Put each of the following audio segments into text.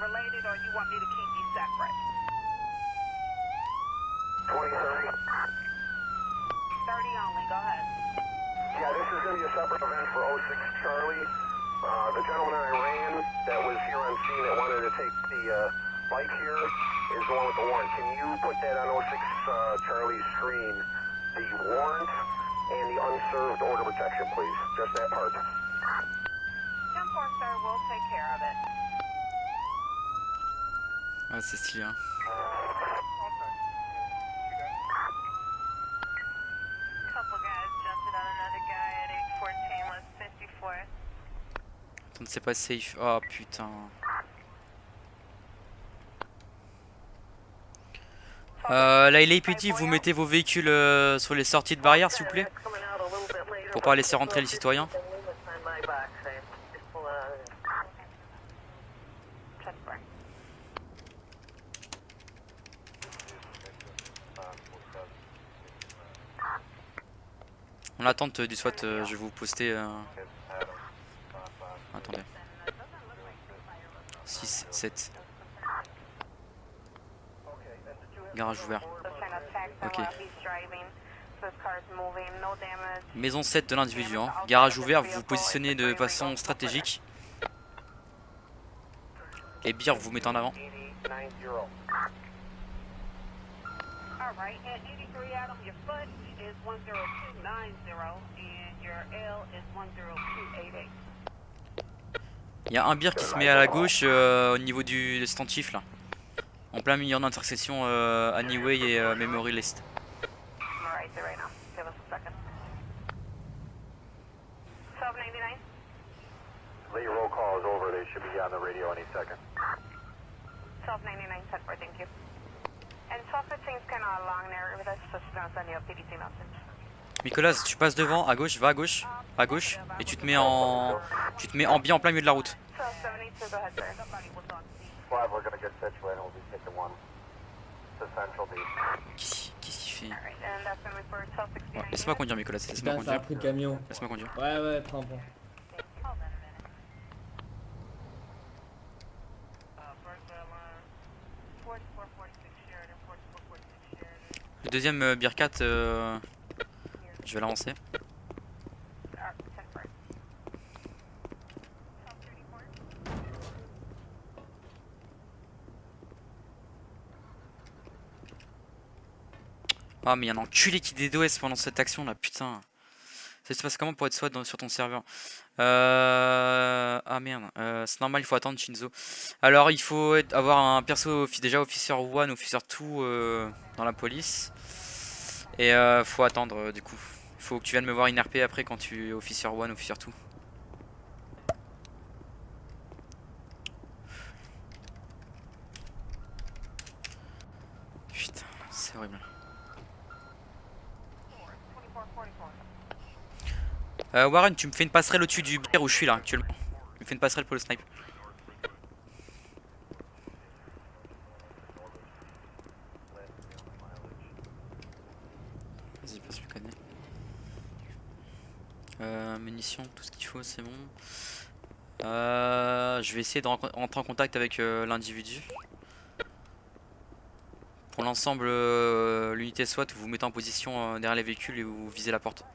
related or you want me to keep these separate? 2030. 30 only, go ahead. Yeah, this is going to be a separate event for 06 Charlie. The gentleman I ran that was here on scene that wanted to take the bike here is the one with the warrant. Can you put that on 06 Charlie's screen? The warrant and the unserved order protection, please. Just that part. 10-4, sir, we'll take care of it. Ah, c'est stylé, hein. Couple guys jumping on another guy at 814 West 54th. Attends, c'est pas safe. Oh putain. La LAPD, vous mettez vos véhicules sur les sorties de barrière, s'il vous plaît, pour pas laisser rentrer les citoyens. En attente du SWAT, je vais vous poster. Attendez. 6, 7. Garage ouvert. Ok. Maison 7 de l'individu. Hein. Garage ouvert, vous vous positionnez de façon stratégique. Les bières, vous vous mettez en avant. Il y a un bière qui se met à la gauche au niveau du standtif là. En plein milieu d'intersection Anyway et Memory List. The roll call is over. They should be on the radio any second. 1299 set for thank you. And 1215 is kind of along there with us, so she's gonna send you a PDT message. Nicolas, tu passes devant, à gauche, va à gauche, et tu te mets en bien en plein milieu de la route. 1272, go ahead, sir. 5, we're gonna get situated. We'll be taking one to Central Beach. Qu'est-ce qu'il fait? Alright, and that's gonna be for 1269. Ouais, laisse-moi conduire, Nicolas, laisse-moi Putain, ça a conduire. pris le camion. Laisse-moi conduire. Ouais, ouais, prends, prends. Le deuxième Beer 4, je vais l'avancer. Ah mais il y a un enculé qui DDoS pendant cette action là, putain. Ça se passe comment pour être SWAT sur ton serveur? Ah merde, c'est normal, il faut attendre Shinzo. Alors il faut avoir un perso déjà Officer 1, Officer 2 dans la police. Et faut attendre du coup. Il faut que tu viennes me voir INRP après quand tu es Officer 1, Officer 2. Putain, c'est horrible. Warren, tu me fais une passerelle au-dessus du bière où je suis là actuellement. Tu me fais une passerelle pour le snipe. Vas-y, passe le cadet. Munitions, tout ce qu'il faut, c'est bon. Je vais essayer de rentrer en contact avec l'individu. Pour l'ensemble, l'unité SWAT, vous vous mettez en position derrière les véhicules et vous visez la porte.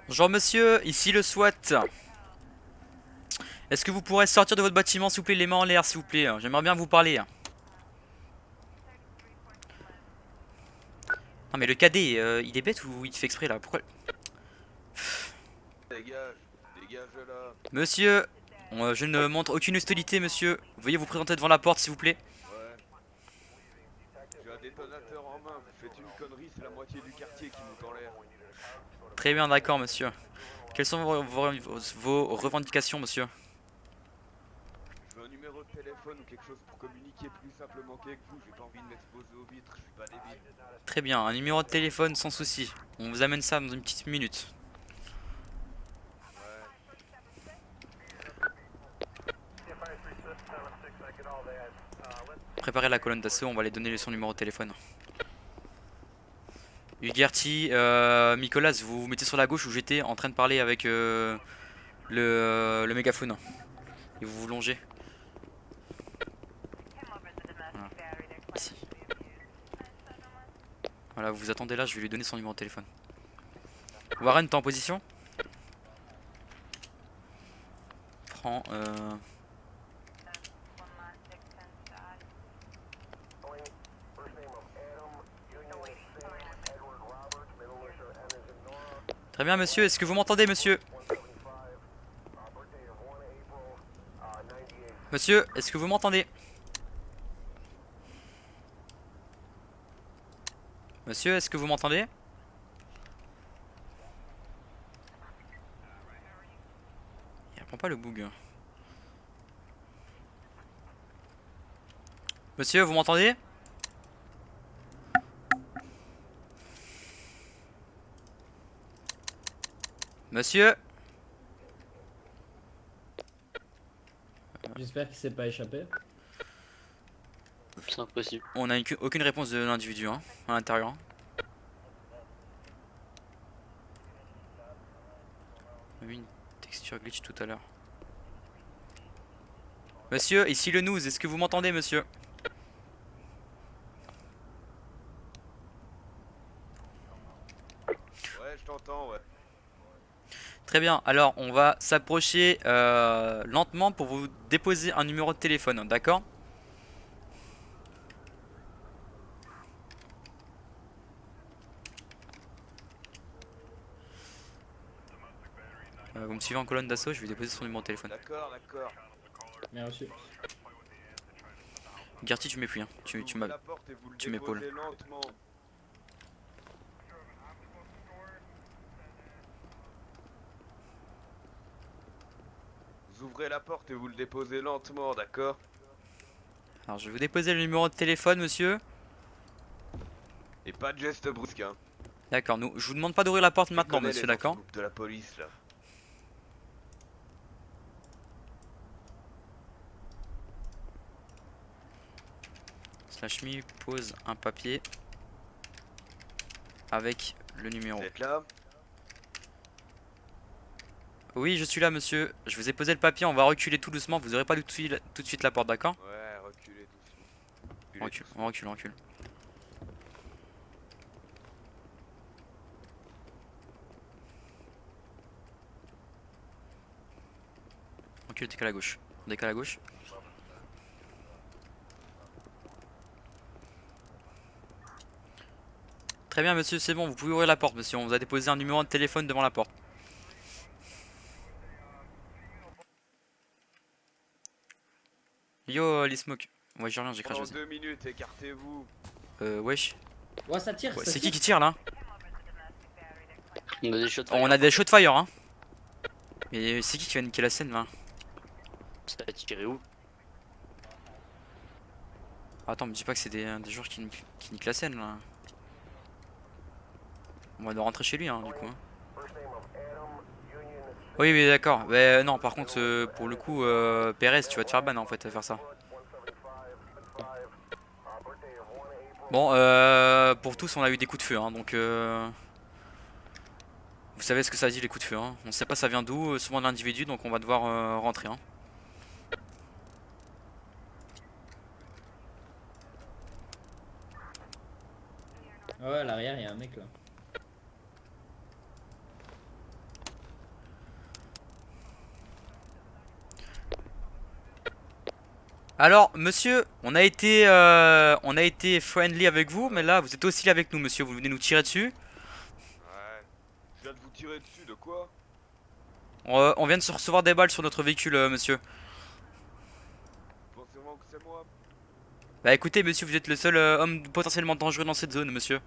Bonjour monsieur, ici le SWAT. Est-ce que vous pourrez sortir de votre bâtiment s'il vous plaît, les mains en l'air s'il vous plaît? J'aimerais bien vous parler. Non mais le cadet, il est bête ou il fait exprès là? Pourquoi? Dégage, dégage là. Monsieur, je ne montre aucune hostilité monsieur. Veuillez vous présenter devant la porte s'il vous plaît. Ouais. J'ai un détonateur en main, vous faites une connerie, c'est la moitié du quartier qui nous en l'air. Très bien, d'accord monsieur. Quelles sont vos revendications monsieur? Je veux un numéro de téléphone ou quelque chose pour communiquer plus simplement qu'avec vous, j'ai pas envie de m'exposer aux vitres, je suis pas débile. Très bien, un numéro de téléphone sans souci. On vous amène ça dans une petite minute. préparer la colonne d'assaut, on va les donner son numéro de téléphone. Ugerti, Nicolas, vous vous mettez sur la gauche où j'étais en train de parler avec le mégaphone. Et vous vous longez. Voilà. Ici. Voilà, vous vous attendez là, je vais lui donner son numéro de téléphone. Warren, t'es en position? Prends Très bien monsieur, est-ce que vous m'entendez monsieur? Monsieur, est-ce que vous m'entendez? Monsieur, est-ce que vous m'entendez? Il répond pas le bug. Monsieur, vous m'entendez? Monsieur? J'espère qu'il s'est pas échappé. C'est impossible. On n'a aucune réponse de l'individu hein, à l'intérieur. On a vu une texture glitch tout à l'heure. Monsieur, ici le news, est-ce que vous m'entendez monsieur? Ouais, je t'entends, ouais. Très bien, alors on va s'approcher lentement pour vous déposer un numéro de téléphone, d'accord? Vous me suivez en colonne d'assaut, je vais déposer son numéro de téléphone. D'accord, d'accord. Bien reçu. Gertie, tu m'appuies, hein. tu Ouvrez m'as... la porte et vous le tu m'épaules. déposez lentement. Vous ouvrez la porte et vous le déposez lentement, d'accord? Alors je vais vous déposer le numéro de téléphone monsieur. Et pas de geste brusque, hein. D'accord, je vous demande pas d'ouvrir la porte maintenant Connais monsieur, les d'accord? antigroupes de la police, là. Slash me pose un papier avec le numéro. Vous êtes là? Oui, je suis là monsieur, je vous ai posé le papier, on va reculer tout doucement, vous aurez pas tout de suite la porte, d'accord? Ouais, reculez doucement. On recule, on recule, on recule. On recule, décale à gauche. On décale à gauche. Très bien monsieur, c'est bon, vous pouvez ouvrir la porte monsieur, on vous a déposé un numéro de téléphone devant la porte. Yo les smokes. Ouais j'ai rien, j'ai crash Pendant aussi. 2 minutes, écartez-vous. Wesh. Ouais, ça tire. Ouais, ça c'est tire. qui tire là? On a des shots. On a des shots fire hein. Mais c'est qui va niquer la scène là? Ça a tiré où? Attends, me dis pas que c'est des joueurs qui niquent la scène là. On va devoir rentrer chez lui hein du coup. Hein. Oui, oui, d'accord. Mais non, par contre, pour le coup, Perez, tu vas te faire ban en fait à faire ça. Bon, pour tous, on a eu des coups de feu hein, donc. Vous savez ce que ça dit les coups de feu hein. On sait pas ça vient d'où, souvent de l'individu, donc on va devoir rentrer hein. Ouais, à l'arrière, il y a un mec là. Alors, monsieur, on a été friendly avec vous, mais là, vous êtes aussi avec nous, monsieur. Vous venez nous tirer dessus. Ouais. Je viens de vous tirer dessus, de quoi? On vient de se recevoir des balles sur notre véhicule, monsieur. Vous pensez vraiment que c'est moi? Bah écoutez, monsieur, vous êtes le seul homme potentiellement dangereux dans cette zone, monsieur.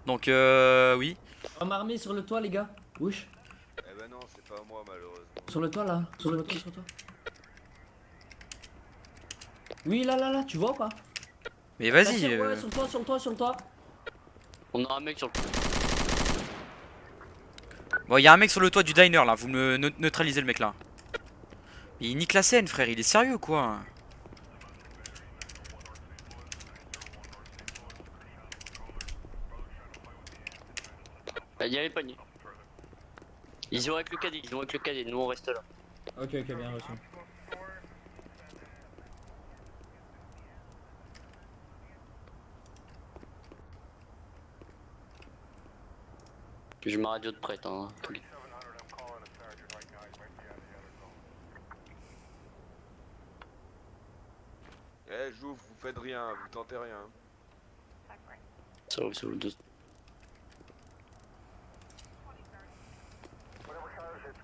Donc, oui. Homme armé sur le toit, les gars. Wesh. Eh ben non, c'est pas moi, malheureusement. Sur le toit là. Sur le toit, sur le toit. Oui, là, tu vois ou pas? Mais vas-y. Là, ouais, sur le toit, sur le toit, sur le toit. On a un mec sur le. Bon, il y a un mec sur le toit du diner là. Vous me neutralisez le mec là. Il nique la scène, frère. Il est sérieux quoi. Il y a les paniers. Ils ont avec le cadet, nous on reste là. Ok, ok, bien reçu. J'ai ma radio de prête, hein. Eh, j'ouvre, vous faites rien, vous tentez rien. Ça va, c'est le dos. Whatever cars it's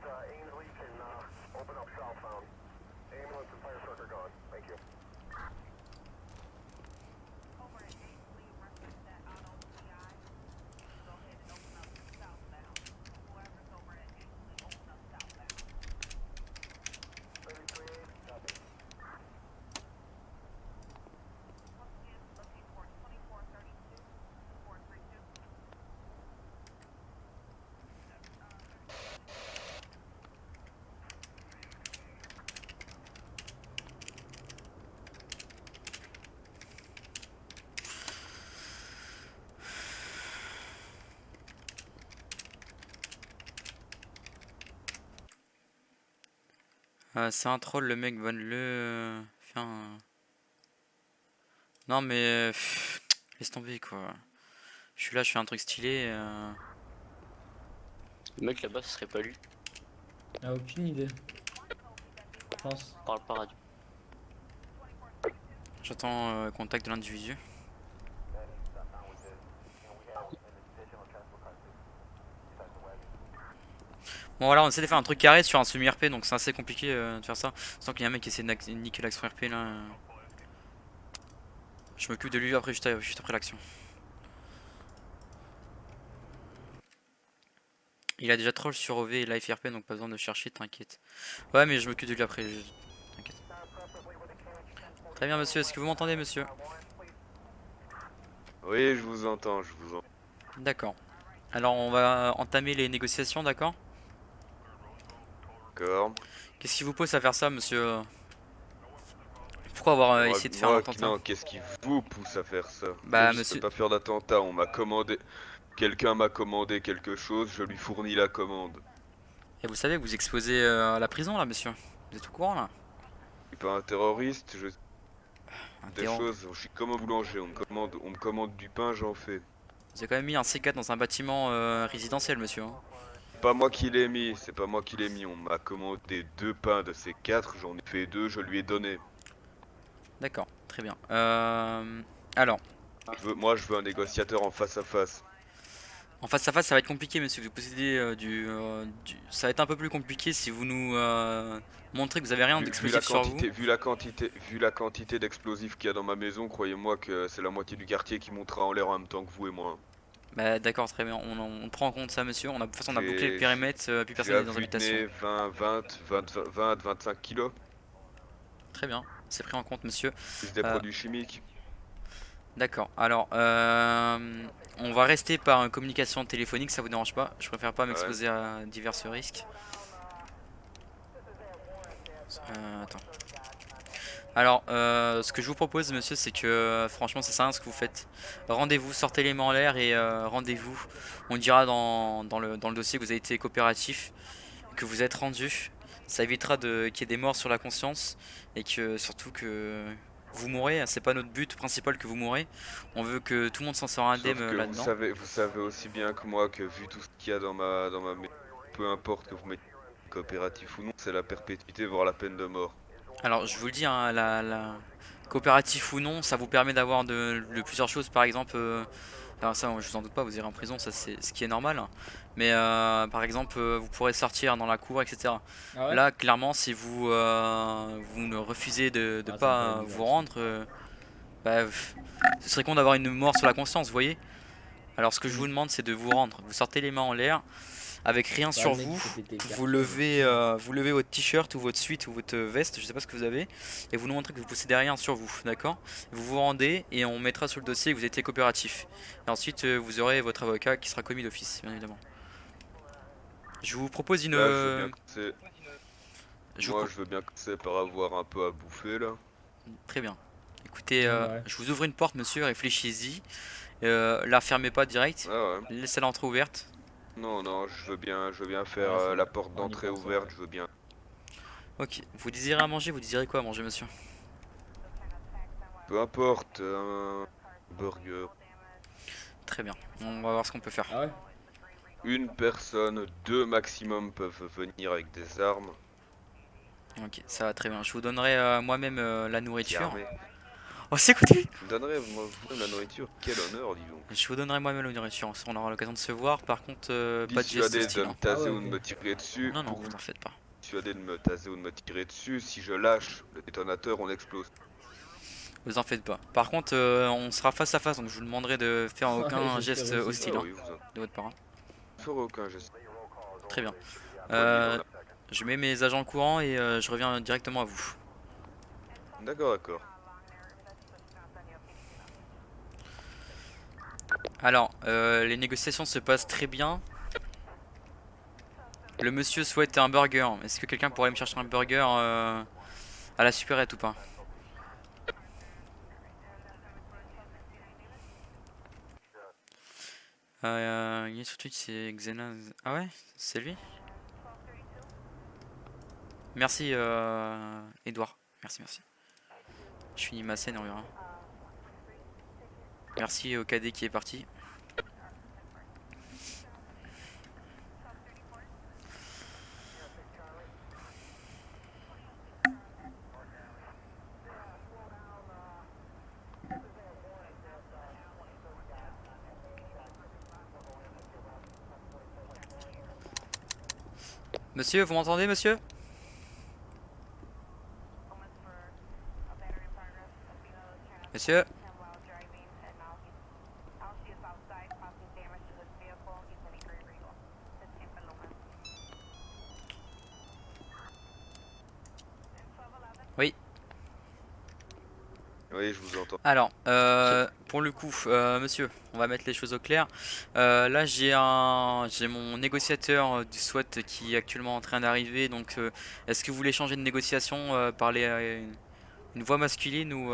Ainsley can open up southbound. Ambulance and fire truck are gone. Thank you. C'est un troll, le mec, bonne-le. Non, mais. Laisse tomber, quoi. Je suis là, je fais un truc stylé. Le mec là-bas, ce serait pas lui. Ah, aucune idée. Je pense. Parle pas radio. J'attends contact de l'individu. Bon voilà, on essaie de faire un truc carré sur un semi-RP, donc c'est assez compliqué de faire ça. Sans qu'il y a un mec qui essaie de niquer l'action RP là. Je m'occupe de lui après, juste après l'action. Il a déjà troll sur OV et live RP, donc pas besoin de chercher, t'inquiète. Ouais, mais je m'occupe de lui après, t'inquiète. Très bien, monsieur, est-ce que vous m'entendez, monsieur? Oui, je vous entends, je vous entends. D'accord. Alors, on va entamer les négociations, d'accord? D'accord. Qu'est-ce qui vous pousse à faire ça, monsieur? Pourquoi avoir essayé de faire un attentat? Non, qu'est-ce qui vous pousse à faire ça? Bah, Je monsieur. peux pas faire d'attentat, on m'a commandé... Quelqu'un m'a commandé quelque chose, je lui fournis la commande. Et vous savez que vous exposez à la prison là, monsieur? Vous êtes au courant là? Je suis pas un terroriste, je... Un Des terror- choses, je suis comme un boulanger, on me commande du pain, j'en fais. Vous avez quand même mis un C4 dans un bâtiment résidentiel, monsieur, hein. Pas moi qui l'ai mis, c'est pas moi qui l'ai mis, on m'a commandé 2 pains de ces 4, j'en ai fait 2, je lui ai donné. D'accord, très bien. Alors, Moi je veux un négociateur en face à face. en face à face, ça va être compliqué, monsieur. Vous possédez ça va être un peu plus compliqué si vous nous montrez que vous avez rien Vu la d'explosif sur vous. quantité, vu la quantité d'explosifs qu'il y a dans ma maison, croyez-moi que c'est la moitié du quartier qui montera en l'air en même temps que vous et moi. Bah d'accord, très bien. On prend en compte ça, monsieur. De toute façon, on a bouclé le J'ai- périmètre, plus J'ai personne à n'est dans vue de l'habitation. nez 20, 25 kilos, Très bien, c'est pris en compte, monsieur. plus des Euh, produits chimiques. D'accord. Alors, on va rester par une communication téléphonique, ça vous dérange pas? Je préfère pas Ouais. m'exposer à divers risques. Attends. Alors, ce que je vous propose, monsieur, c'est que franchement, c'est ça ce que vous faites. Rendez-vous, sortez les mains en l'air et rendez-vous. On dira dans le dossier que vous avez été coopératif, que vous êtes rendu. Ça évitera qu'il y ait des morts sur la conscience et que surtout que vous mourrez. C'est pas notre but principal que vous mourrez. On veut que tout le monde s'en sort Sauf indemne que là-dedans. vous savez aussi bien que moi que vu tout ce qu'il y a dans ma maison, peu importe que vous mettez coopératif ou non, c'est la perpétuité voire la peine de mort. Alors, je vous le dis, hein, coopératif ou non, ça vous permet d'avoir de plusieurs choses. Par exemple, alors ça, je vous en doute pas, vous irez en prison, ça c'est ce qui est normal. Mais par exemple, vous pourrez sortir dans la cour, etc. Ah ouais? Là, clairement, si vous ne refusez de Ah, c'est pas pas vous évident, rendre, bah, ce serait con d'avoir une mort sur la conscience, vous voyez. Alors, ce que je vous demande, c'est de vous rendre. Vous sortez les mains en l'air, avec rien sur le mec vous. qui s'est pété le Vous levez votre t-shirt ou votre sweat ou votre veste, je sais pas ce que vous avez, et vous nous montrez que vous possédez rien sur vous, d'accord? Vous vous rendez et on mettra sur le dossier que vous étiez coopératif. Et ensuite, vous aurez votre avocat qui sera commis d'office, bien évidemment. Je vous propose une. Là, je veux bien commencer. je vous Moi, pro- je veux bien commencer par avoir un peu à bouffer là. Très bien. Écoutez, Ouais. je vous ouvre une porte, monsieur, réfléchissez-y. La fermez pas direct. Ah ouais. Laissez-la entrouverte. Non, non, je veux bien faire Ouais, c'est la bon. porte On y d'entrée pense, ouverte, ouais. je veux bien. Ok. Vous désirez à manger? Vous désirez quoi à manger, monsieur? Peu importe, un burger. Très bien. On va voir ce qu'on peut faire. Ah ouais? Une personne, deux maximum peuvent venir avec des armes. Ok, ça va très bien. Je vous donnerai moi-même la Qui nourriture. armé. Oh, c'est quoi lui? Vous me donnerez vous-même la nourriture, quel honneur, dis donc. Je vous donnerai moi-même la nourriture. On aura l'occasion de se voir. Par contre, pas de geste Dissuadé de hostile. me Hein. Ah taser ouais, ou de ok. me tirer dessus. Non, non, Pour vous en faites pas. dissuader de me taser ou de me tirer dessus, si je lâche le détonateur, on explose. Vous en faites pas. Par contre, on sera face à face, donc je vous demanderai de faire Ouais, aucun j'espère geste aussi. hostile Ah hein, oui, vous en de votre part. Hein. ferez aucun geste. Très bien. Poignée dans la... Je mets mes agents au courant et je reviens directement à vous. D'accord, d'accord. Alors, les négociations se passent très bien. Le monsieur souhaite un burger. Est-ce que quelqu'un pourrait me chercher un burger à la supérette ou pas? Il est sur Twitch, c'est Xena. Ah ouais? C'est lui? Merci, Edouard. Merci, merci. Je finis ma scène, on verra. Merci au cadet qui est parti. Monsieur, vous m'entendez, monsieur? Monsieur? Oui. Oui, je vous entends. Alors, pour le coup, monsieur, on va mettre les choses au clair. Là, j'ai mon négociateur du SWAT qui est actuellement en train d'arriver. Donc, est-ce que vous voulez changer de négociation, parler à une voix masculine ou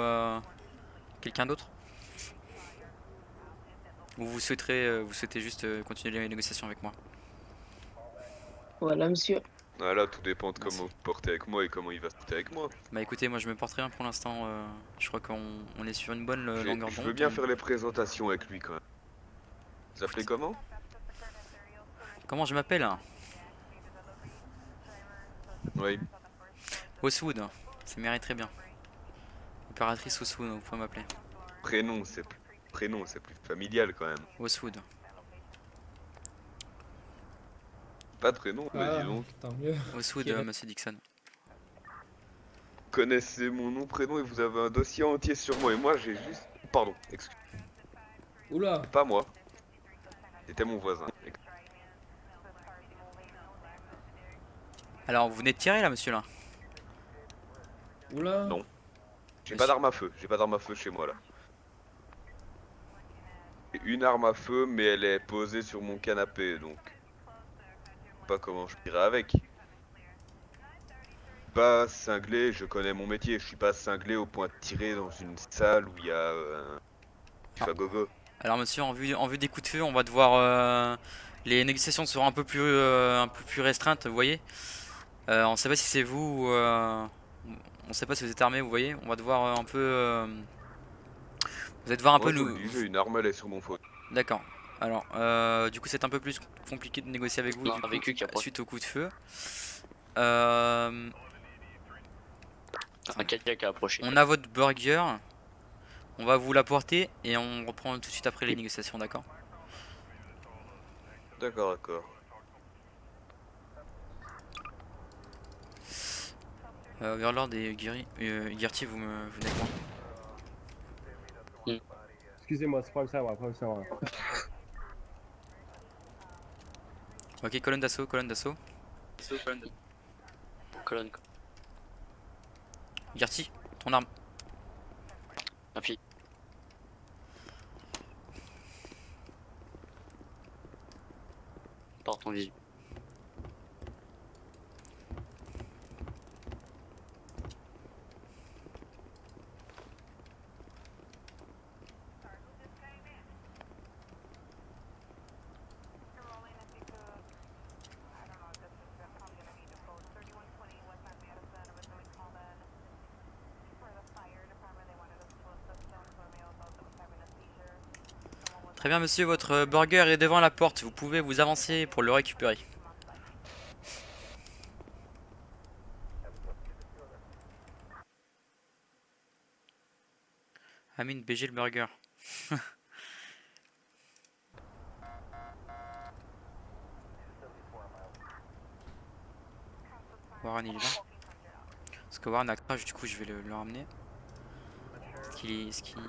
quelqu'un d'autre? Ou vous souhaitez juste continuer les négociations avec moi? Voilà, monsieur. Ah là, tout dépend de Merci. comment vous vous portez avec moi et comment il va se porter avec moi. Bah écoutez, moi je me porte rien pour l'instant. Je crois qu'on est sur une bonne longueur Je veux d'onde. bien faire les présentations avec lui quand même. Vous appelez comment? Comment je m'appelle? Oui. Oswood, ça m'irait très bien. Opératrice Oswood, vous pouvez m'appeler. Prénom, c'est plus familial quand même. Oswood. Pas de prénom, mais Ah, dis donc. tant mieux. Oswood, Ok. monsieur Dixon. Connaissez mon nom, prénom et vous avez un dossier entier sur moi et moi j'ai juste... Pardon, excusez. Oula. Pas moi. C'était mon voisin. Alors, vous venez de tirer là, monsieur là? Oula. Non. J'ai pas d'arme à feu, j'ai pas d'arme à feu chez moi là. J'ai une arme à feu mais elle est posée sur mon canapé donc... Je sais pas comment je tirerai avec. Pas cinglé, je connais mon métier, je suis pas cinglé au point de tirer dans une salle où il y a du fagogo. Alors, monsieur, en vue des coups de feu, on va devoir. Les négociations seront un peu plus restreintes, vous voyez. On sait pas si c'est vous ou. On sait pas si vous êtes armé, vous voyez. On va devoir un peu. Vous allez devoir un Moi peu je vous nous. le dis, j'ai une arme, elle est sur mon fauteuil. D'accord. Alors, du coup, c'est un peu plus compliqué de négocier avec vous Non, du coup, avec lui qui approche. suite au coup de feu. Un Cadillac a approché. On a votre burger. On va vous l'apporter et on reprend tout de suite après les négociations, d'accord? D'accord, d'accord. Overlord et Gertie, vous venez avec moi. Excusez-moi, c'est pas ça, pas ça. Ok, colonne d'assaut, colonne d'assaut. Colonne. Gertie, ton arme. Un fille. Porte en visu. Très bien monsieur, votre burger est devant la porte, vous pouvez vous avancer pour le récupérer. Amine BG le burger. Warren il est là. Parce que Warren a crash, du coup je vais le ramener. Est-ce qu'il...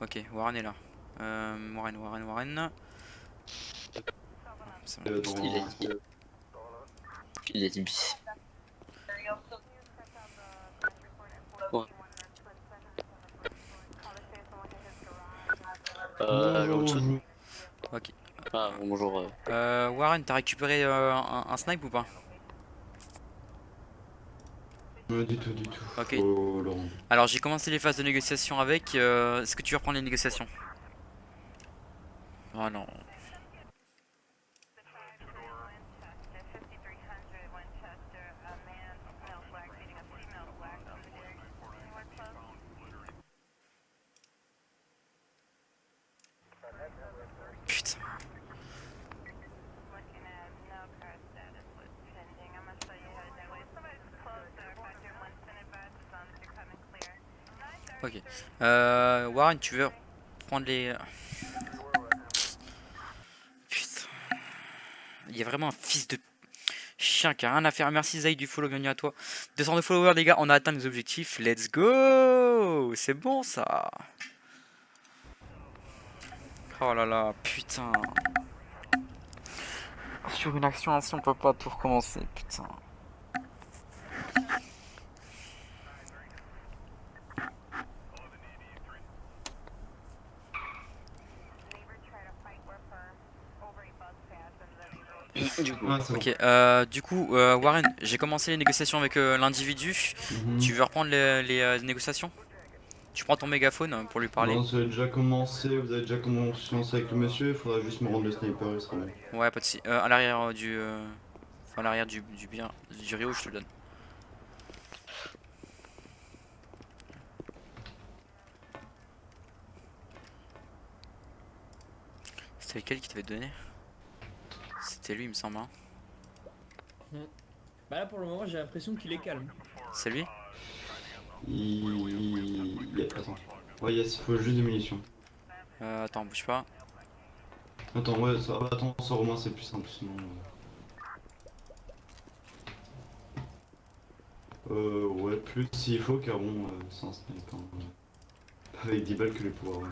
Ok, Warren est là. Warren. C'est bon. Il est dit bis. Ouais. Allô, Hudson. Ok. Ah, bonjour. Warren, t'as récupéré un snipe ou pas? Du tout, du tout. Ok. Faut le rendre. Alors j'ai commencé les phases de négociation avec. Est-ce que tu veux reprendre les négociations? Oh non. Putain. Ok. Warren, tu veux prendre les... Putain. Il y a vraiment un fils de chien qui a rien à faire. Merci Zaïd du follow, bienvenue à toi. 202 followers les gars, on a atteint nos objectifs. Let's go. C'est bon ça. Oh là là, putain. Sur une action ainsi, on peut pas tout recommencer, putain. Du coup, Ah, c'est bon. Ok, du coup, Warren, j'ai commencé les négociations avec l'individu. Mhm. Tu veux reprendre les négociations? Tu prends ton mégaphone pour lui parler? Non, vous avez déjà commencé avec le monsieur, il faudra juste me rendre le sniper, il sera bon. Ouais, pas de soucis. À l'arrière enfin, à l'arrière du Rio, je te le donne. C'était lequel qui t'avait donné? C'était lui, il me semble. Hein. Bah là pour le moment j'ai l'impression qu'il est calme. C'est lui? Attends. Ouais, yes, il faut juste des munitions. Attends, bouge pas. Attends, ouais, ça... attends, sors au moins, c'est plus simple, sinon... ouais, plus s'il faut, car bon, c'est un sniper. Avec 10 balles que les pouvoirs, ouais.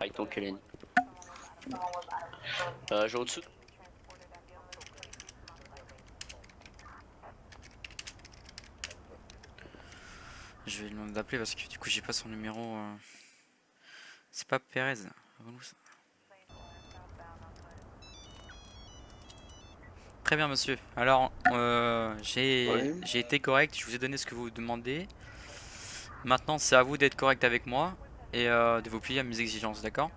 avec ton Kellen. J'ai au-dessus. Je vais lui demander d'appeler parce que du coup j'ai pas son numéro. C'est pas Perez. Relou, ça. Très bien monsieur. Alors j'ai été correct, je vous ai donné ce que vous demandez. Maintenant c'est à vous d'être correct avec moi et de vous plier à mes exigences, d'accord?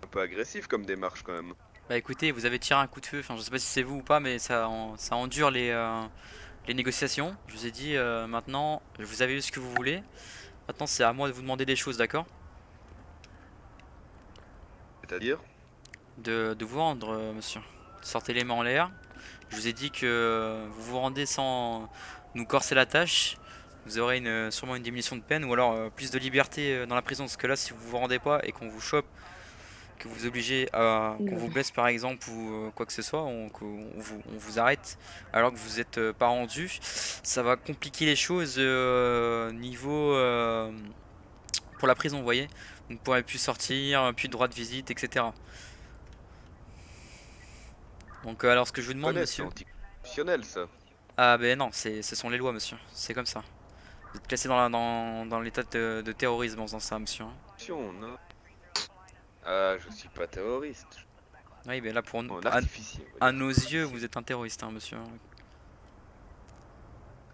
Un peu agressif comme démarche quand même. Bah écoutez, vous avez tiré un coup de feu, enfin je sais pas si c'est vous ou pas, mais ça endure les négociations. Je vous ai dit maintenant, vous avez eu ce que vous voulez. Maintenant c'est à moi de vous demander des choses, d'accord? C'est-à-dire? De vous rendre, monsieur. Sortez les mains en l'air. Je vous ai dit que vous vous rendez sans nous corser la tâche. Vous aurez sûrement une diminution de peine ou alors plus de liberté dans la prison. Parce que là, si vous vous rendez pas et qu'on vous chope, que vous obligez à qu'on vous blesse par exemple ou quoi que ce soit, qu'on vous arrête alors que vous êtes pas rendu, ça va compliquer les choses niveau pour la prison, vous voyez. Vous ne pourrez plus sortir, plus de droit de visite, etc. Donc alors ce que je vous demande, Connais, c'est monsieur... anticonstitutionnel ça. Ah ben non, ce sont les lois, monsieur. C'est comme ça. Vous êtes placé dans l'état de terrorisme en faisant ça, monsieur. Attention, non. Ah, je suis pas terroriste. Oui, ben là, pour nous, En artificier. on va à dire. nos yeux, vous êtes un terroriste, hein, monsieur.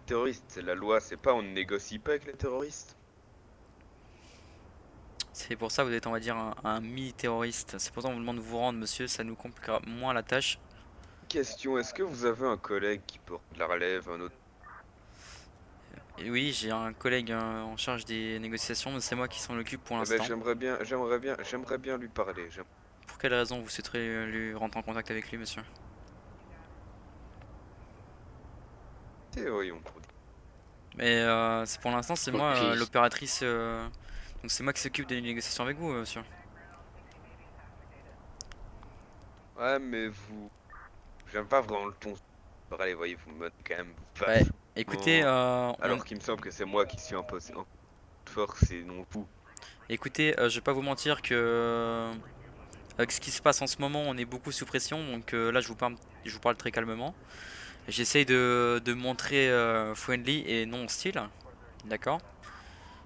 Terroriste, c'est la loi, c'est pas on ne négocie pas avec les terroristes. C'est pour ça que vous êtes, on va dire, un mi-terroriste. C'est pour ça qu'on vous demande de vous rendre, monsieur. Ça nous compliquera moins la tâche. Question, est-ce que vous avez un collègue qui porte la relève, un autre Et oui, j'ai un collègue en charge des négociations, mais c'est moi qui s'en occupe pour Eh ben, l'instant. j'aimerais bien lui parler. Pour quelle raison vous souhaiterez lui rentrer en contact avec lui, monsieur? Voyons. Mais c'est pour l'instant, c'est moi Ok. l'opératrice. Donc c'est moi qui s'occupe des négociations avec vous, monsieur. Ouais, mais vous... J'aime pas vraiment le ton. Allez, voyez, vous me quand même Ouais, vachement... écoutez, Alors qu'il me semble que c'est moi qui suis en force et non vous. écoutez, je vais pas vous mentir que avec ce qui se passe en ce moment, on est beaucoup sous pression. Donc là, je vous parle très calmement. J'essaye de me montrer friendly et non hostile. D'accord?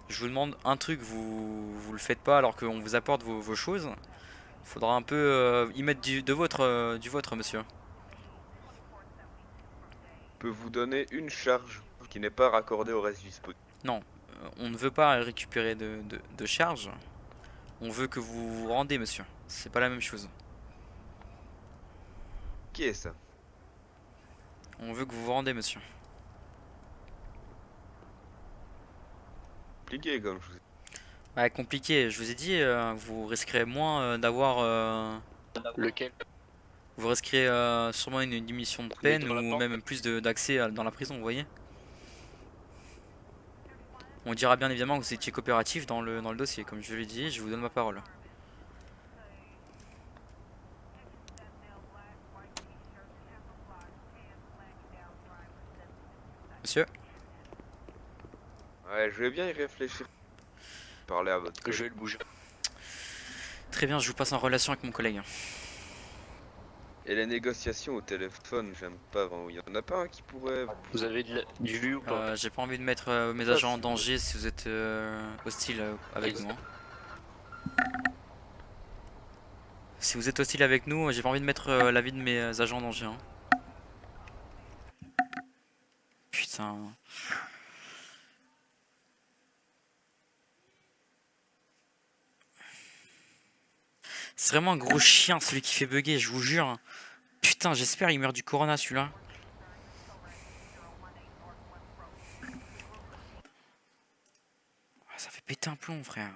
Je vous demande un truc, vous le faites pas alors qu'on vous apporte vos choses. Faudra un peu y mettre du vôtre, monsieur. Je peux vous donner une charge qui n'est pas raccordée au reste du spot. Non, on ne veut pas récupérer de charges. On veut que vous vous rendez, monsieur. C'est pas la même chose. Qui est ça? On veut que vous vous rendez, monsieur. Compliqué comme je vous ai... Ouais, compliqué. Je vous ai dit, vous risquerez moins d'avoir... Lequel? vous risquerez sûrement une diminution de Mais peine dans la ou banque. même plus d'accès dans la prison, vous voyez. On dira bien évidemment que vous étiez coopératif dans le dossier. Comme je l'ai dit, je vous donne ma parole. Monsieur? Ouais, je vais bien y réfléchir. Parler à votre Je collègue. vais le bouger. Très bien, je vous passe en relation avec mon collègue. Et les négociations au téléphone, j'aime pas vraiment. Il y en a pas un qui pourrait... Vous avez du vu ou pas? J'ai pas envie de mettre mes Ça, agents en c'est- danger si vous êtes hostile avec nous. Hein. Si vous êtes hostile avec nous, j'ai pas envie de mettre la vie de mes agents en danger. Hein. Putain. C'est vraiment un gros chien celui qui fait bugger, je vous jure. Putain, j'espère il meurt du corona celui-là. Ah, ça fait péter un plomb, frère.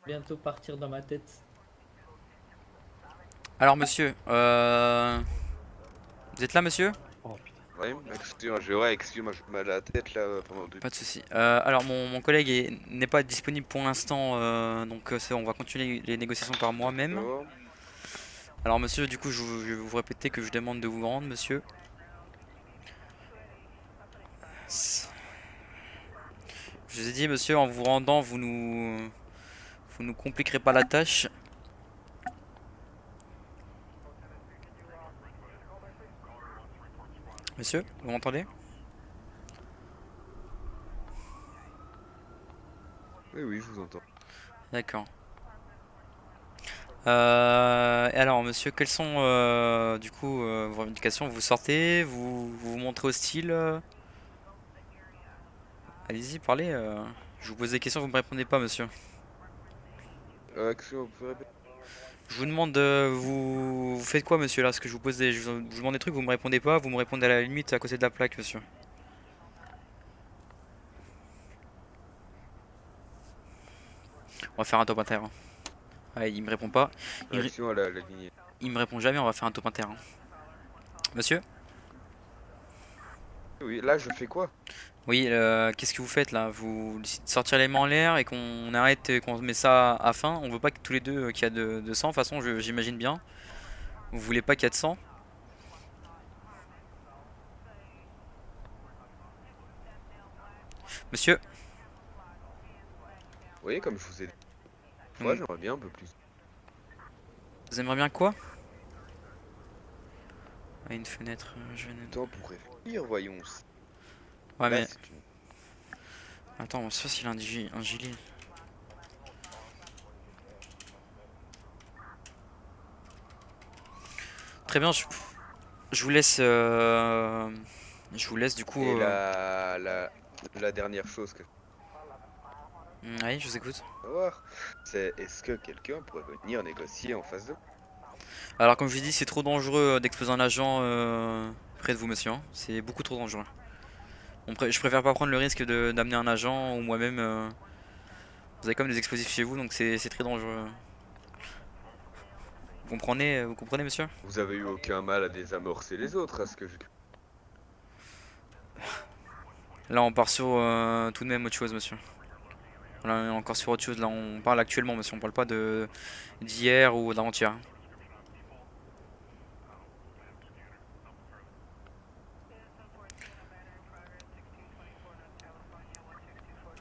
Bientôt partir dans ma tête. Alors monsieur, vous êtes là monsieur? Oh putain. Ouais, excuse-moi, j'ai mal à la tête là pendant deux... Pas de souci. Alors mon collègue n'est pas disponible pour l'instant, donc on va continuer les négociations par moi-même. D'accord. Alors monsieur, du coup je vais vous répéter que je demande de vous rendre monsieur. Je vous ai dit monsieur, en vous rendant, vous nous compliquerez pas la tâche. Monsieur, vous m'entendez? Oui, oui, je vous entends. D'accord. Et alors monsieur, quelles sont du coup vos revendications? Vous sortez, vous montrez hostile? Allez-y, parlez. Je vous pose des questions, vous me répondez pas monsieur. Excusez-moi, vous pouvez répéter? Je vous demande, vous faites quoi monsieur là? Parce que je vous demande des trucs, vous me répondez pas, vous me répondez à la limite à côté de la plaque monsieur. On va faire un top inter. Hein. Ouais, il me répond pas. Excusez-moi, la ligne. Il me répond jamais, on va faire un top inter. Hein. Monsieur? Oui, là, je fais quoi? Oui, qu'est-ce que vous faites là? Vous décidez de sortir les mains en l'air et qu'on arrête et qu'on met ça à fin. On veut pas que tous les deux qu'il y a de sang, de toute façon j'imagine bien. Vous voulez pas qu'il y ait de sang? Monsieur? Oui, comme je vous ai dit. Mm. Moi, j'aimerais bien un peu plus. Vous aimeriez bien quoi? Ah, une fenêtre, je viens de- Temps pour réfléchir, voyons. Ouais Là, mais c'est une... Attends, on sait s'il a un gilet. Très bien, je vous laisse. Je vous laisse du coup. Et la dernière chose que Oui, je vous écoute. je veux savoir, c'est est-ce que quelqu'un pourrait venir négocier en face de Alors, comme je vous dis, c'est trop dangereux d'exposer un agent près de vous, monsieur, hein. C'est beaucoup trop dangereux. Je préfère pas prendre le risque d'amener un agent ou moi-même. Vous avez comme des explosifs chez vous, donc c'est très dangereux. Vous comprenez, monsieur? Vous avez eu aucun mal à désamorcer les autres, à ce que je... Là, on part sur tout de même autre chose, monsieur. Là, on est encore sur autre chose. Là, on parle actuellement, monsieur. On parle pas de d'hier ou d'avant-hier.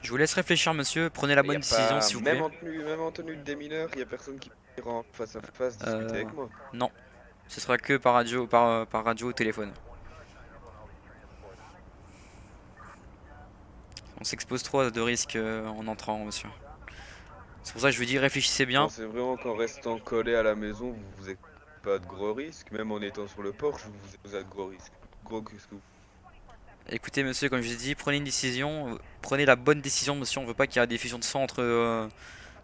Je vous laisse réfléchir, monsieur. Prenez la Y a bonne décision, pas, s'il vous plaît. même en tenue de démineur, y a personne qui ira face à face discuter avec moi. Non. Ce sera que par radio, par radio ou téléphone. On s'expose trop à de risques en entrant, monsieur. C'est pour ça que je vous dis, réfléchissez bien. Pensez vraiment qu'en restant collé à la maison, vous n'avez pas de gros risques. Même en étant sur le porche, vous avez de gros risques. Gros que ce que vous... Écoutez, monsieur, comme je vous ai dit, prenez une décision. Prenez la bonne décision, monsieur. On veut pas qu'il y ait des fusions de sang entre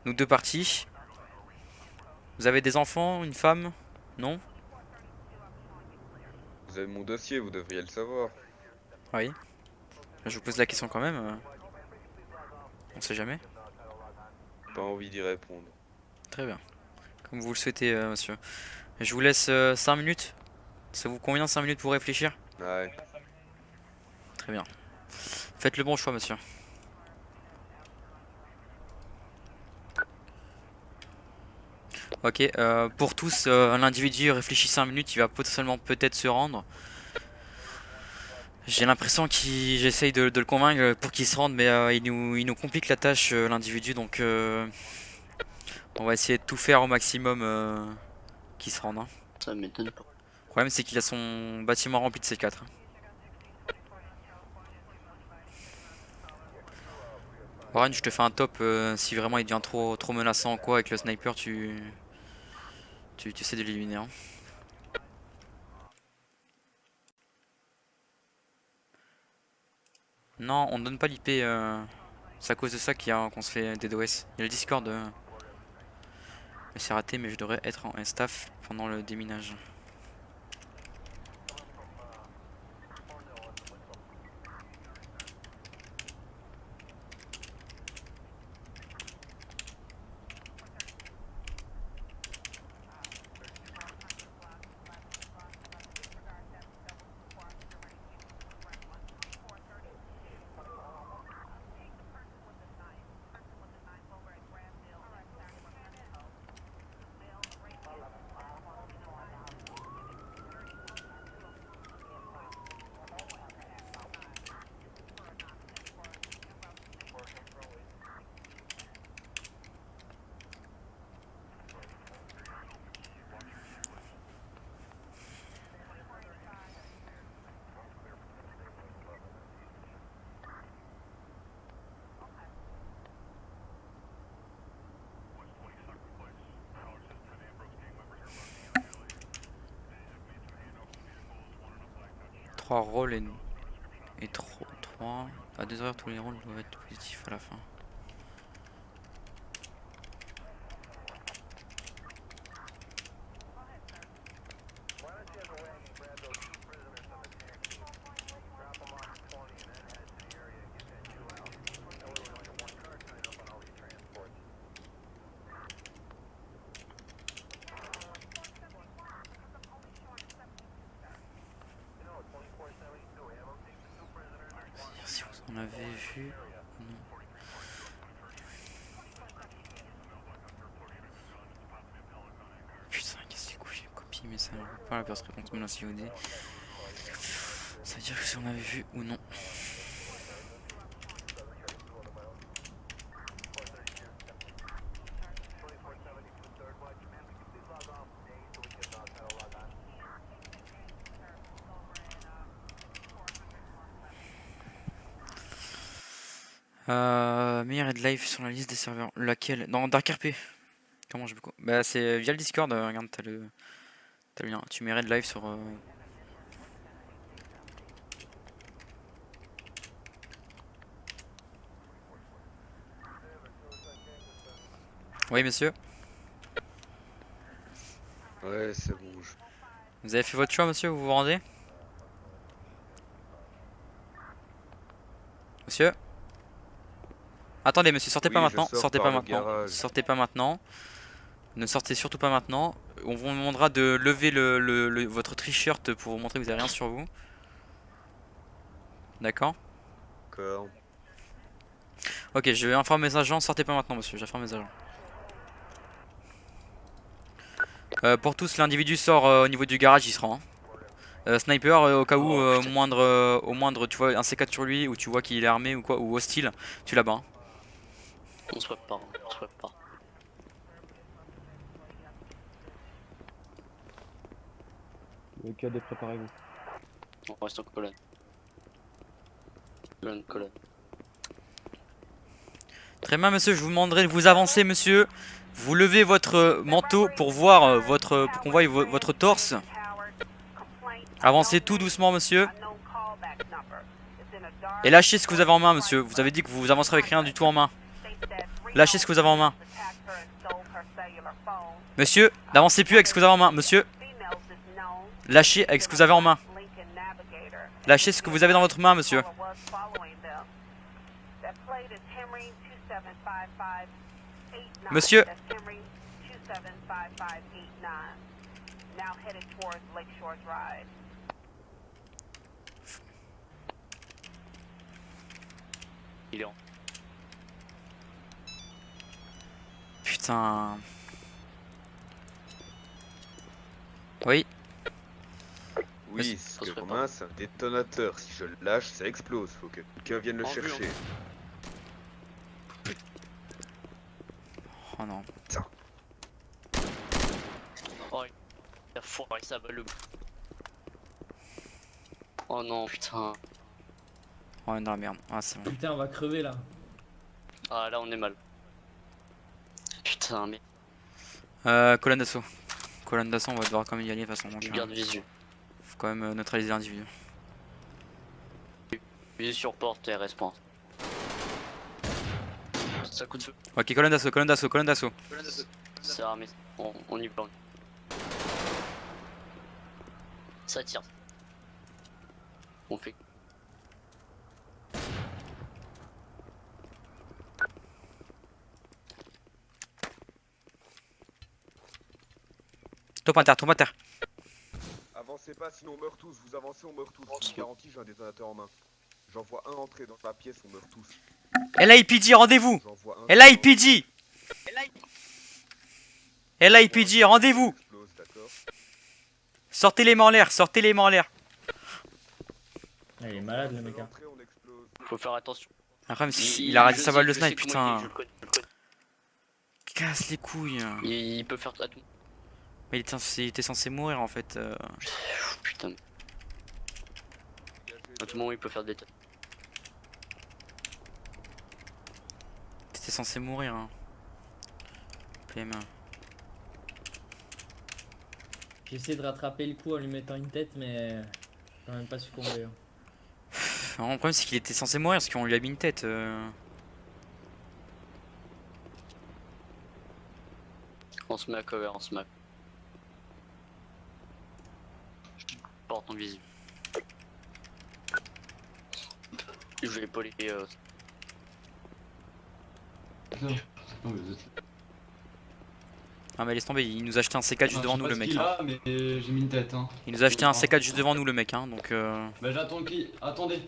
nous deux parties. Vous avez des enfants, une femme? Non? Vous avez mon dossier, vous devriez le savoir. Oui. Je vous pose la question quand même. On sait jamais. Pas envie d'y répondre. Très bien. Comme vous le souhaitez, monsieur. Je vous laisse 5 minutes. Ça vous convient 5 minutes pour réfléchir? Ouais. Très bien. Faites le bon choix, monsieur. Ok, pour tous, l'individu réfléchit 5 minutes, il va potentiellement peut-être se rendre. J'ai l'impression j'essaye de le convaincre pour qu'il se rende, mais il nous complique la tâche, l'individu, donc on va essayer de tout faire au maximum qu'il se rende, hein. Ça m'étonne pas. Le problème, c'est qu'il a son bâtiment rempli de C4. Warren, je te fais un top si vraiment il devient trop menaçant ou quoi avec le sniper, tu essaies de l'éliminer, hein. Non, on ne donne pas l'IP. C'est à cause de ça qu'on se fait DDoS. Il y a le Discord. C'est raté, mais je devrais être en staff pendant le déminage. Trois rôles et 3. À 2 heures, tous les rôles doivent être positifs à la fin. Si vous en avez vu, non. Putain, qu'est-ce que c'est cool, j'ai copié, mais ça ne veut pas la personne contre me si vous dit. Ça veut dire que si on avait vu ou non. Meilleur head live sur la liste des serveurs. Laquelle? Dans Dark RP. Comment je peux... Bah c'est via le Discord, regarde, t'as le lien. Tu mets Red Live sur... Oui monsieur. Ouais, c'est bon. Vous avez fait votre choix monsieur, vous vous rendez? Monsieur? Attendez monsieur, sortez pas Oui, je maintenant, sors sortez par pas le maintenant, garage. sortez pas maintenant. Ne sortez surtout pas maintenant. On vous demandera de lever votre t-shirt pour vous montrer que vous avez rien sur vous. D'accord? D'accord. Ok, je vais informer mes agents, sortez pas maintenant monsieur, j'informe mes agents. Pour tous, l'individu sort au niveau du garage, il se rend. Sniper, au cas où, Oh, au moindre, tu vois un C4 sur lui, ou tu vois qu'il est armé ou quoi, ou hostile, tu l'as bas. Hein. On se prépare, on se prépare. Le cadet, préparez-vous. On reste en colonne. Colonne. Très bien monsieur, je vous demanderai de vous avancer monsieur. Vous levez votre manteau pour voir pour qu'on voie votre torse. Avancez tout doucement monsieur. Et lâchez ce que vous avez en main monsieur. Vous avez dit que vous avancerez avec rien du tout en main. Lâchez ce que vous avez en main. Monsieur, n'avancez plus avec ce que vous avez en main. Monsieur, lâchez avec ce que vous avez en main. Lâchez ce que vous avez dans votre main monsieur. Monsieur. Il est en. Putain. Oui. Oui, ce que Romain, c'est un détonateur. Si je le lâche, ça explose. Faut que quelqu'un vienne le En vue, chercher. Oh non. Oh, il a foiré sa balle. Oh non, putain. Oh, on est dans la merde. Ah, c'est bon. Putain, on va crever là. Ah, là, on est mal. Putain, mais. Colonne d'assaut. Colonne d'assaut, on va devoir quand même y aller de toute façon. Donc, Je garde visu. faut quand même neutraliser l'individu. Visu sur porte et respawn. Ça coup de feu. Ok, colonne d'assaut, colonne d'assaut, colonne d'assaut. C'est armé. On y plante. Ça tire. On fait. Top inter, top inter. Avancez pas, sinon on meurt tous. Vous avancez, on meurt tous. Je vous garantis, j'ai un détonateur en main. J'en vois un entrer dans la pièce, on meurt tous. LAPD, rendez-vous. J'en vois un. LAPD. LAPD, rendez-vous. Explose, d'accord. Sortez les mains en l'air, sortez les mains en l'air. Ah, il est malade le mec. Hein. L'entrée, on explose. Faut faire attention. Après, il a raté sa balle de je sais snipe, comment putain. je le connais. Casse les couilles. Il peut faire à tout. Mais il était censé mourir en fait. Putain. À tout moment, il peut faire des têtes. T'étais censé mourir. Hein. PM1. J'ai essayé de rattraper le coup en lui mettant une tête, mais j'ai quand même pas succombé. Hein. Alors, le problème c'est qu'il était censé mourir parce qu'on lui a mis une tête. On se met à cover, on se met à... Porte en visu. Je vais épauler Non, vous êtes... Ah mais laisse tomber, il nous a acheté un C4 juste devant nous le mec. Il Hein. a, mais j'ai mis une tête. Hein. Il nous a acheté un C4 juste devant nous le mec. Hein, donc Bah j'attends qui. Attendez.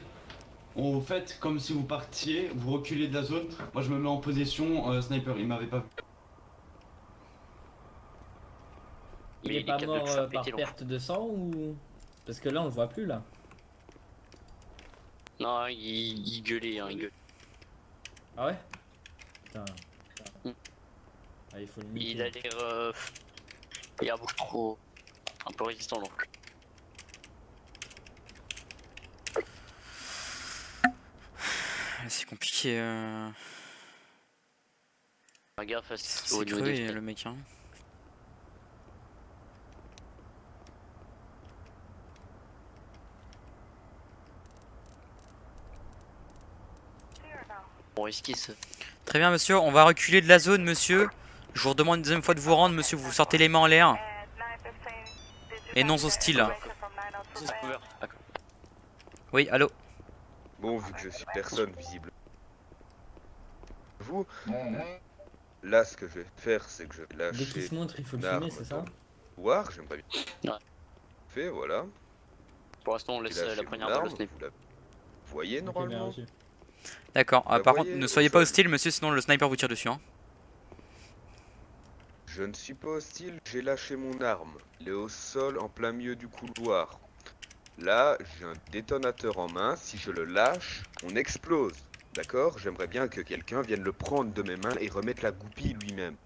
Vous faites comme si vous partiez, vous reculez de la zone. Moi je me mets en position sniper, il m'avait pas vu. Il Mais est il est pas capable de mort faire par péter, perte de sang ou. Parce que là on le voit plus là. Non, il gueulait, hein, il gueule. Ah ouais. Putain. Mm. Ah, il faut le Il niquer. a l'air... il a beaucoup trop... un peu résistant donc. C'est compliqué. Fais gaffe au C'est niveau des crevé escaliers. le mec. Hein. Bon, esquisse. Très bien, monsieur. On va reculer de la zone, monsieur. Je vous redemande une deuxième fois de vous rendre, monsieur. Vous sortez les mains en l'air. Et non hostile. C'est couvert. D'accord. Oui, allô. Bon, vu que je suis personne visible. Vous, là, ce que je vais faire, c'est que je vais Dès qu'il lâcher se montre, il faut le une arme filmer, c'est ça? dans le couloir, j'aimerais bien. Ouais. Fait, voilà. Pour l'instant, on J'ai laisse lâché la mon première balle au arme, snipe. vous la voyez Ok, bien normalement. reçu. D'accord. Bah, Par contre, voyez, ne au soyez pas sol. hostile, monsieur, sinon le sniper vous tire dessus. Hein. Je ne suis pas hostile, j'ai lâché mon arme. Il est au sol en plein milieu du couloir. Là, j'ai un détonateur en main, si je le lâche, on explose. D'accord? J'aimerais bien que quelqu'un vienne le prendre de mes mains et remettre la goupille lui-même.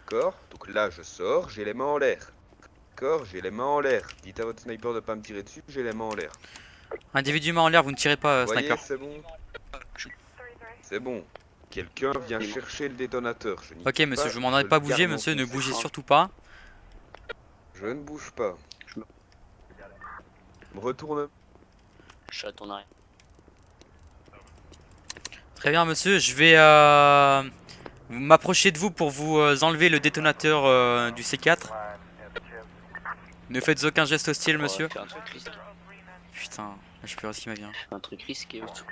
D'accord? Donc là, je sors, j'ai les mains en l'air. D'accord? J'ai les mains en l'air. Dites à votre sniper de pas me tirer dessus, j'ai les mains en l'air. Individuellement en l'air, vous ne tirez pas, Vous voyez, sniper. c'est bon? C'est bon. Quelqu'un vient chercher le détonateur. Je n'y Ok, peux monsieur, pas, je vous demanderai de pas le bouger, garde en monsieur. Ne conséquence. bougez surtout pas. Je ne bouge pas. Me retourne. Je suis à ton arrière. Très bien, monsieur. Je vais m'approcher de vous pour vous enlever le détonateur du C4. Ne faites aucun geste hostile, monsieur. Fais un truc risqué. Putain, là, je peux risquer ma vie. Hein. Un truc risqué ou tout.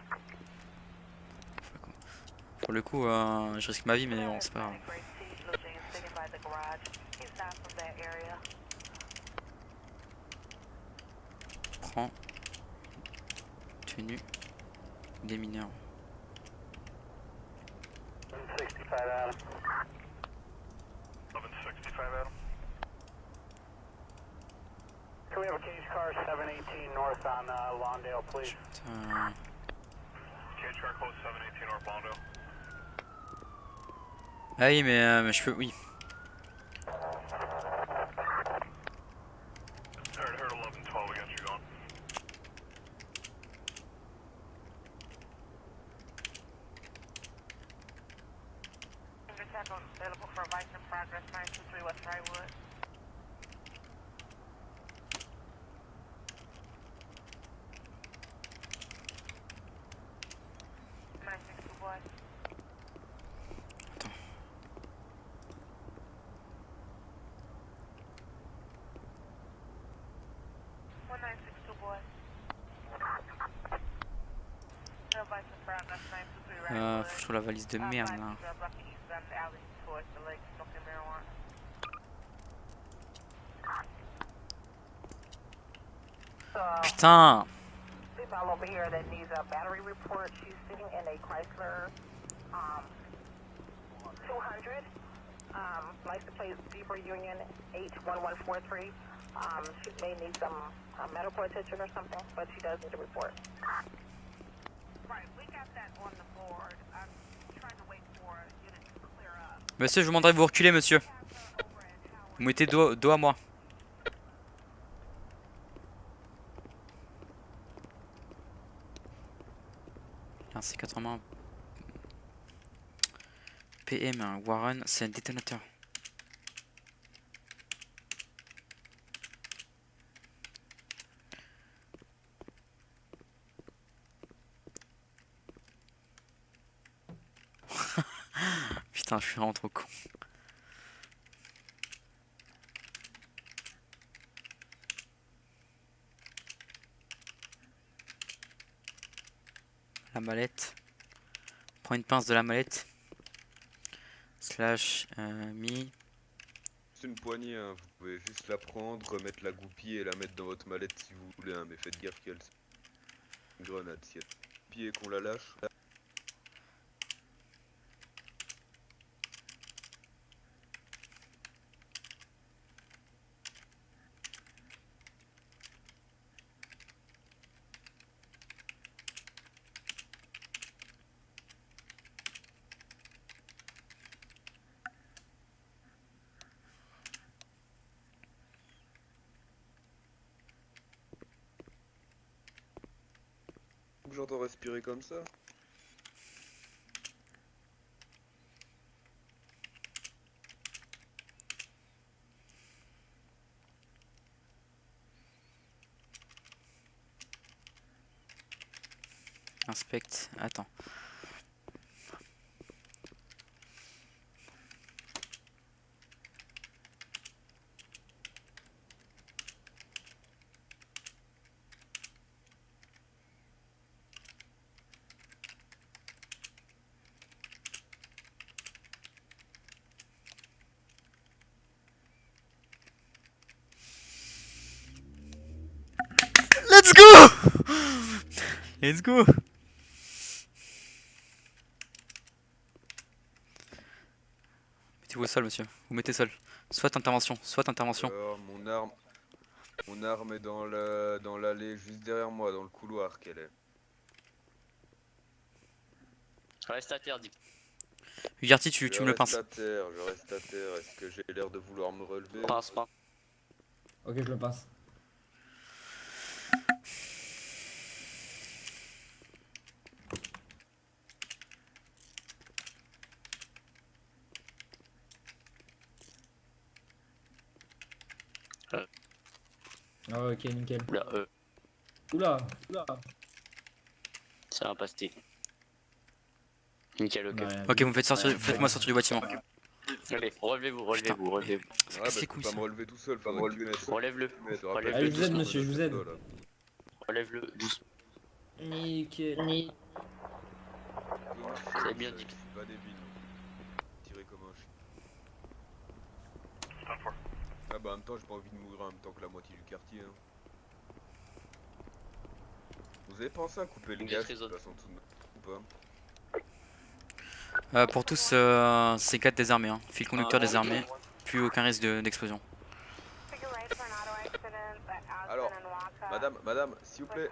Pour le coup, je risque ma vie, mais bon, c'est pas grave. Prends. Tenue. Des mineurs. Can we have a cage car 718 north on Lawndale, please? Putain. Cage car close 718 north Lawndale. Ah oui, mais je peux... Oui. Heard 11, 12 against you going. Available for advice in progress, 923 West Wrightwood. Faut que je trouve la valise de merde, là. Putain! Female over here that needs a battery report. She's sitting in a Chrysler 200. License plate Zebra Union 81143. She may need some medical attention or something, but she does need a report. Right, we got that on the board. I'm trying to wait for unit to clear up. Monsieur, je vous demanderai de vous reculer, monsieur. Vous mettez dos à moi. Un C80 PM Warren, c'est un détonateur. Putain, je suis vraiment trop con. La mallette. Prends une pince de la mallette. Slash mi. C'est une poignée, hein. Vous pouvez juste la prendre, remettre la goupille et la mettre dans votre mallette si vous voulez, hein. Mais faites gaffe qu'elle une grenade. Si elle goupille et qu'on la lâche. j'entends respirer comme ça? Inspecte. Attends. Let's go! Let's go! Mettez-vous au sol, monsieur. Vous mettez seul. Soit intervention, soit intervention. Alors, mon arme est dans l'allée juste derrière moi, dans le couloir qu'elle est. Reste à terre, dis. Hugarty, tu me le pinces. Je reste à terre. Est-ce que j'ai l'air de vouloir me relever? Pince pas. Ok, je le passe. Ah ok, nickel. Oula, Oula, oula. c'est un pastis. Nickel, ok. Ouais, Ok, vous me faites sortir, faites-moi sortir du bâtiment. Allez, relevez-vous, relevez-vous, relevez-vous. Ouais, bah, c'est je cool, peux pas ça. me relever tout seul, faudrait que tu m'aides. Relève-le. Allez, Relève-le je vous aide, doucement. monsieur, je vous aide. Relève-le doucement. Nickel. C'est bien dit. Je suis pas débile. Tirer comme un chien. Ah bah en même temps j'ai pas envie de mourir en même temps que la moitié du quartier hein. Vous avez pensé à couper le Une gaz de maîtrise toute façon tout de même ou pas? Pour tous, c'est 4 désarmés. Hein. Fil conducteur désarmé. Plus aucun risque d'explosion. Alors, madame, s'il vous plaît,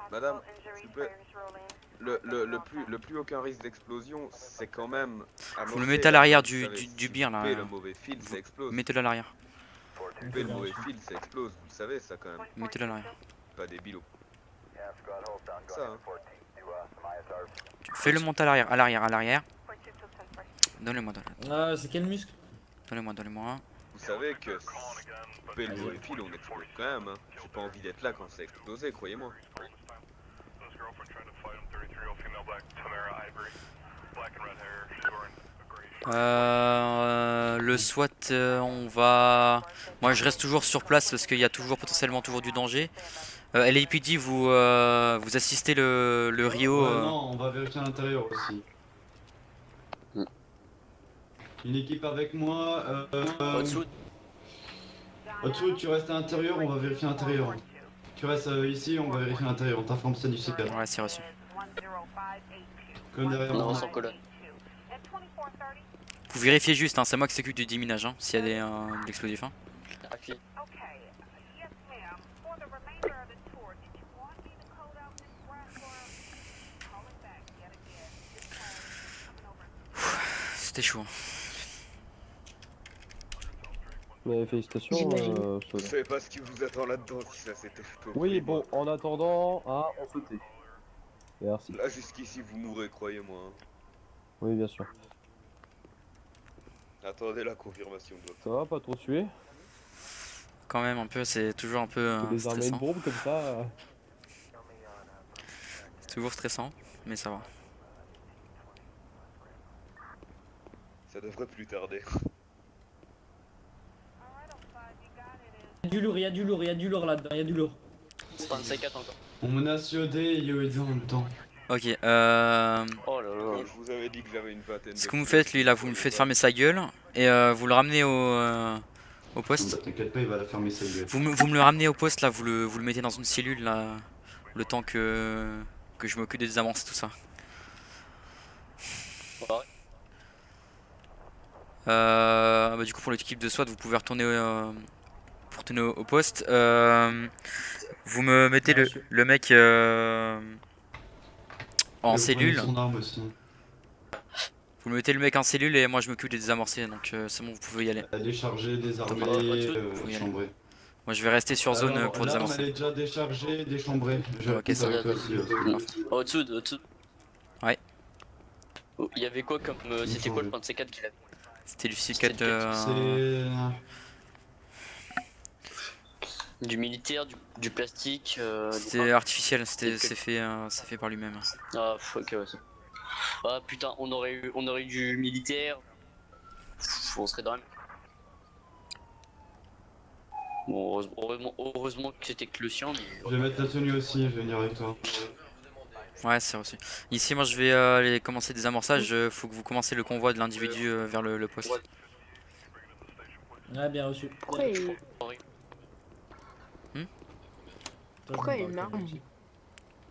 le plus aucun risque d'explosion, c'est quand même. Vous le mettez à l'arrière du bir là. Le mauvais fil, ça explose. Mettez-le à l'arrière. Couper le mauvais fil, ça explose, vous le savez ça quand même. Mettez-le à l'arrière. Pas des bilots. Ça, hein. Fais-le monter à l'arrière. Donnez-moi. Ah, c'est quel muscle? Donnez-moi. Vous savez que couper le mauvais fil, on explose quand même. Hein. J'ai pas envie d'être là quand c'est explosé, croyez-moi. Le SWAT, on va. Moi, je reste toujours sur place parce qu'il y a potentiellement du danger. LAPD, vous assistez le Rio. Ouais, non, on va vérifier à l'intérieur aussi. Une équipe avec moi. Au-dessous. Au-dessous, tu restes à l'intérieur, on va vérifier à l'intérieur. Tu restes ici, on va vérifier à l'intérieur. On t'informe ça du CPR. Ouais, c'est reçu. Comme derrière Non, moi. sans colonne. Vous vérifiez juste, hein, c'est moi qui s'occupe du déminage, hein, s'il y a de l'explosif. Hein. Appuie. C'était chaud. Mais félicitations, Vous Saul. savez pas ce qui vous attend là-dedans si ça s'était fait. Oui, bon, en attendant, on se tait. Merci. Là, jusqu'ici, vous mourrez, croyez-moi. Hein. Oui, bien sûr. Attendez la confirmation de votre. Ça va, pas trop suer? Quand même un peu, c'est toujours un peu Les armées de stressant. bombe comme ça. C'est toujours stressant, mais ça va. Ça devrait plus tarder. Il y a du lourd là-dedans, il y a du lourd. 35 encore. On menace IOD et IOD en même temps. Ok, Oh là là. Quand je vous avais dit que j'avais une vingtaine de. ce que vous faites, lui là, vous me faites fermer sa gueule et vous le ramenez au poste. Bah, t'inquiète pas, il va la fermer sa gueule. Vous me le ramenez au poste là, vous le mettez dans une cellule là, le temps que je m'occupe des avances tout ça. Ouais. Bah, du coup pour l'équipe de SWAT, vous pouvez retourner au poste. Vous me mettez le mec en cellule. Son arme aussi. Vous me mettez le mec en cellule et moi je m'occupe de désamorcer, donc c'est bon, vous pouvez y aller. Elle est chargée, désarmée, Au-dessus. Faut y aller. chambrée. Moi je vais rester sur zone Alors, pour l'arme, désamorcer. elle est déjà déchargée, déchambrée. Je Ok, ça avec toi aussi, Au-dessous, au-dessous. Ouais. Oh, il y avait quoi comme. C'était quoi le point de C4 qu'il avait? C'était du C'était C4 C'est... Du militaire, du plastique. c'était artificiel, C'était c'est fait par lui-même. Ah, ok, ouais. Ah putain, on aurait eu du militaire. On serait dans la. Bon, heureusement que c'était que le sien, mais. Je vais mettre la tenue aussi, je vais venir avec toi. Ouais, c'est reçu. Ici, moi je vais aller commencer des amorçages. Faut que vous commencez le convoi de l'individu vers le poste. Ouais, bien reçu. Pourquoi il... Hmm Toi, Pourquoi je me une barre, arme aussi.